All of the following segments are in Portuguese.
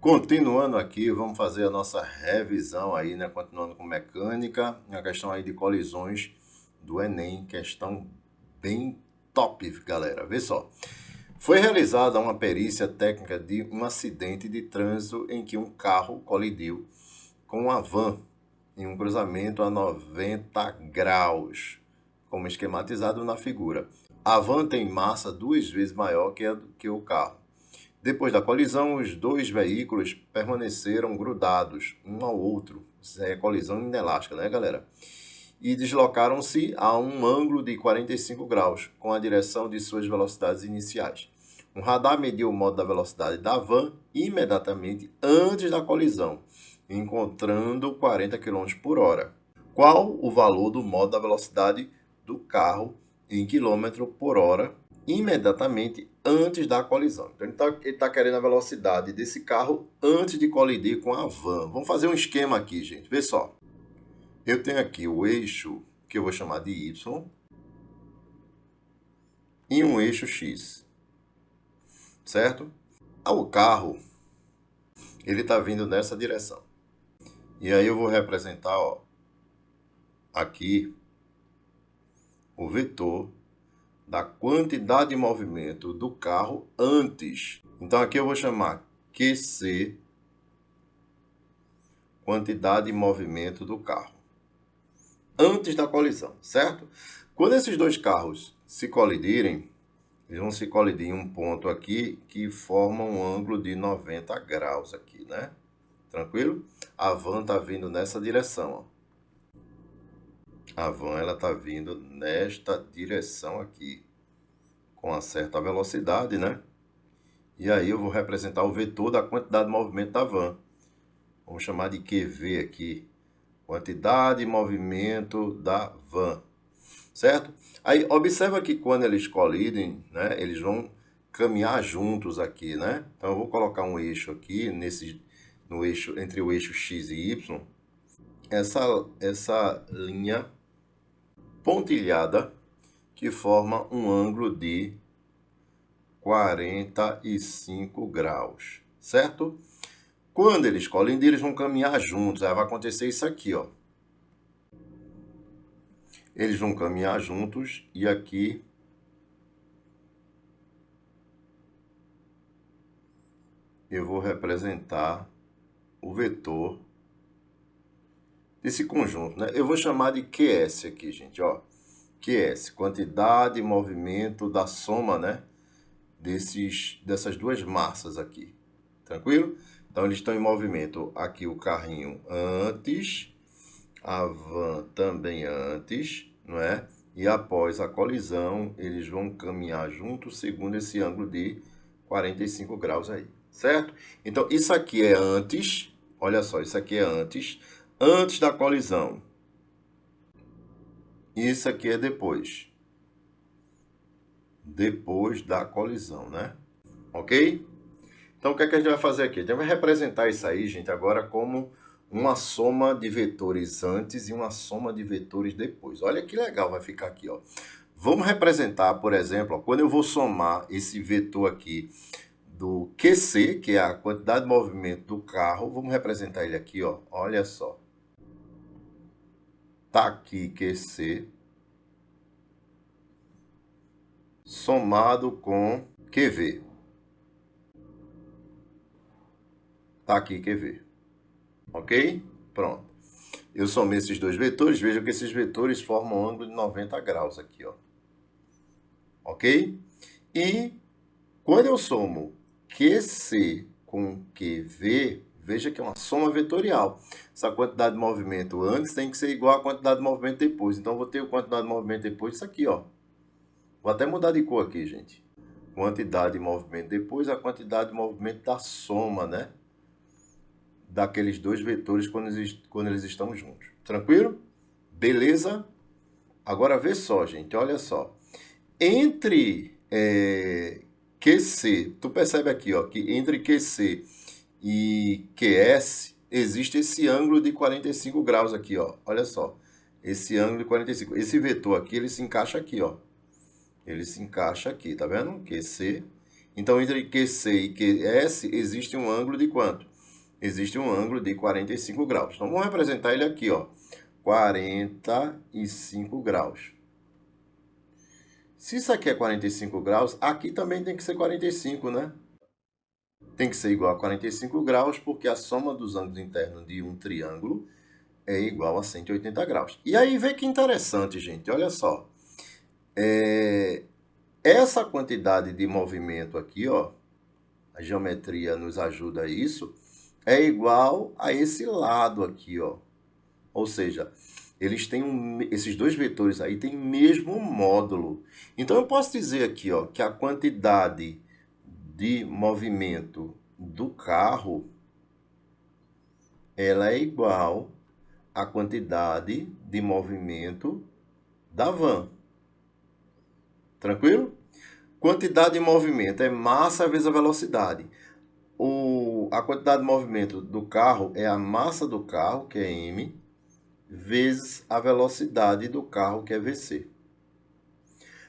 Continuando aqui, vamos fazer a nossa revisão aí, né? Continuando com mecânica, a questão aí de colisões do Enem, questão bem top, galera. Vê só. Foi realizada uma perícia técnica de um acidente de trânsito em que um carro colidiu com uma van em um cruzamento a 90 graus, como esquematizado na figura. A van tem massa 2 vezes maior que o carro. Depois da colisão, os dois veículos permaneceram grudados um ao outro. Isso é colisão inelástica, né, galera? E deslocaram-se a um ângulo de 45 graus, com a direção de suas velocidades iniciais. Um radar mediu o modo da velocidade da van imediatamente antes da colisão, encontrando 40 km por hora. Qual o valor do modo da velocidade do carro em km por hora imediatamente antes da colisão? Então ele tá querendo a velocidade desse carro antes de colidir com a van. Vamos fazer um esquema aqui, gente. Vê só. Eu tenho aqui o eixo que eu vou chamar de Y e um eixo X, certo? O carro, ele tá vindo nessa direção. E aí eu vou representar, ó, aqui o vetor da quantidade de movimento do carro antes. Então aqui eu vou chamar QC, quantidade de movimento do carro antes da colisão, certo? Quando esses dois carros se colidirem, eles vão se colidir em um ponto aqui que forma um ângulo de 90 graus aqui, né? Tranquilo? A van tá vindo nessa direção, ó. A van, ela tá vindo nesta direção aqui, com uma certa velocidade, né? E aí eu vou representar o vetor da quantidade de movimento da van. Vamos chamar de QV aqui. Quantidade de movimento da van, certo? Aí observa que quando eles colidem, né, eles vão caminhar juntos aqui, né? Então eu vou colocar um eixo aqui no eixo entre o eixo X e Y, essa linha pontilhada que forma um ângulo de 45 graus, certo? Quando eles colidem, eles vão caminhar juntos. Aí vai acontecer isso aqui, ó. Eles vão caminhar juntos e aqui eu vou representar o vetor desse conjunto, né? Eu vou chamar de QS aqui, gente, ó. QS, quantidade de movimento da soma, né? Dessas duas massas aqui. Tranquilo? Então eles estão em movimento aqui o carrinho antes, a van também antes, não é? E após a colisão, eles vão caminhar juntos segundo esse ângulo de 45 graus aí, certo? Então isso aqui é antes, olha só, isso aqui é antes da colisão. Isso aqui é depois da colisão, né? Ok? Então, o que é que a gente vai fazer aqui? A gente vai representar isso aí, gente, agora como uma soma de vetores antes e uma soma de vetores depois. Olha que legal vai ficar aqui, ó. Vamos representar, por exemplo, ó, quando eu vou somar esse vetor aqui do QC, que é a quantidade de movimento do carro, vamos representar ele aqui, ó. Olha só. Tá aqui QC somado com QV. Tá aqui QV. Ok? Pronto. Eu somei esses dois vetores, veja que esses vetores formam um ângulo de 90 graus aqui, ó. Ok? E quando eu somo QC com QV, veja que é uma soma vetorial. Essa quantidade de movimento antes tem que ser igual à quantidade de movimento depois. Então, eu vou ter a quantidade de movimento depois, isso aqui, ó. Vou até mudar de cor aqui, gente. Quantidade de movimento depois, a quantidade de movimento da soma, né? Daqueles dois vetores quando eles estão juntos. Tranquilo? Beleza? Agora vê só, gente, olha só. Entre QC, tu percebe aqui, ó, que entre QC e QS existe esse ângulo de 45 graus aqui, ó. Olha só. Esse ângulo de 45. Esse vetor aqui, ele se encaixa aqui, ó. Ele se encaixa aqui, tá vendo? QC. Então, entre QC e QS existe um ângulo de quanto? Existe um ângulo de 45 graus. Então, vamos representar ele aqui, ó. 45 graus. Se isso aqui é 45 graus, aqui também tem que ser 45, né? Tem que ser igual a 45 graus, porque a soma dos ângulos internos de um triângulo é igual a 180 graus. E aí, vê que interessante, gente. Olha só. Essa quantidade de movimento aqui, ó, a geometria nos ajuda a isso, é igual a esse lado aqui, ó. Ou seja, eles têm esses dois vetores aí têm mesmo módulo. Então, eu posso dizer aqui, ó, que a quantidade de movimento do carro, ela é igual à quantidade de movimento da van. Tranquilo? Quantidade de movimento é massa vezes a velocidade. A quantidade de movimento do carro é a massa do carro, que é m, vezes a velocidade do carro, que é vc.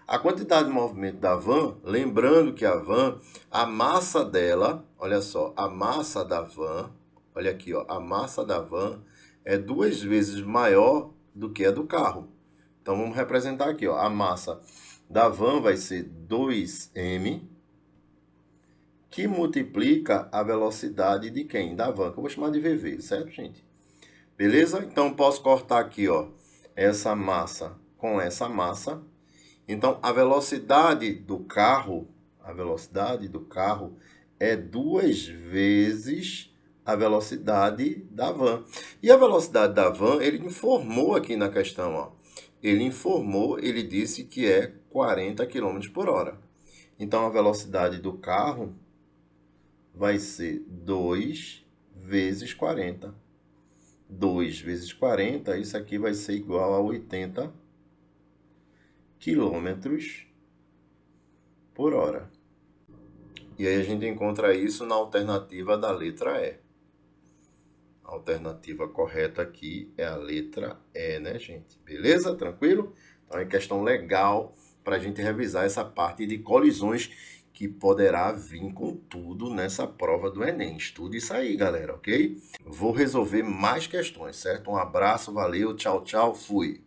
A quantidade de movimento da van, lembrando que a van, a massa dela, olha só, a massa da van, olha aqui, ó, a massa da van é 2 vezes maior do que a do carro. Então, vamos representar aqui, ó, a massa da van vai ser 2m, que multiplica a velocidade de quem? Da van, que eu vou chamar de VV, certo, gente? Beleza? Então, posso cortar aqui, ó, essa massa com essa massa. Então, a velocidade do carro é 2 vezes a velocidade da van. E a velocidade da van, ele informou aqui na questão, ó. Ele disse que é 40 km por hora. Então, a velocidade do carro vai ser 2 vezes 40. 2 vezes 40, isso aqui vai ser igual a 80 quilômetros por hora. E aí a gente encontra isso na alternativa da letra E. A alternativa correta aqui é a letra E, né, gente? Beleza? Tranquilo? Então é questão legal para a gente revisar essa parte de colisões que poderá vir com tudo nessa prova do Enem. Estude isso aí, galera, ok? Vou resolver mais questões, certo? Um abraço, valeu, tchau, tchau, fui!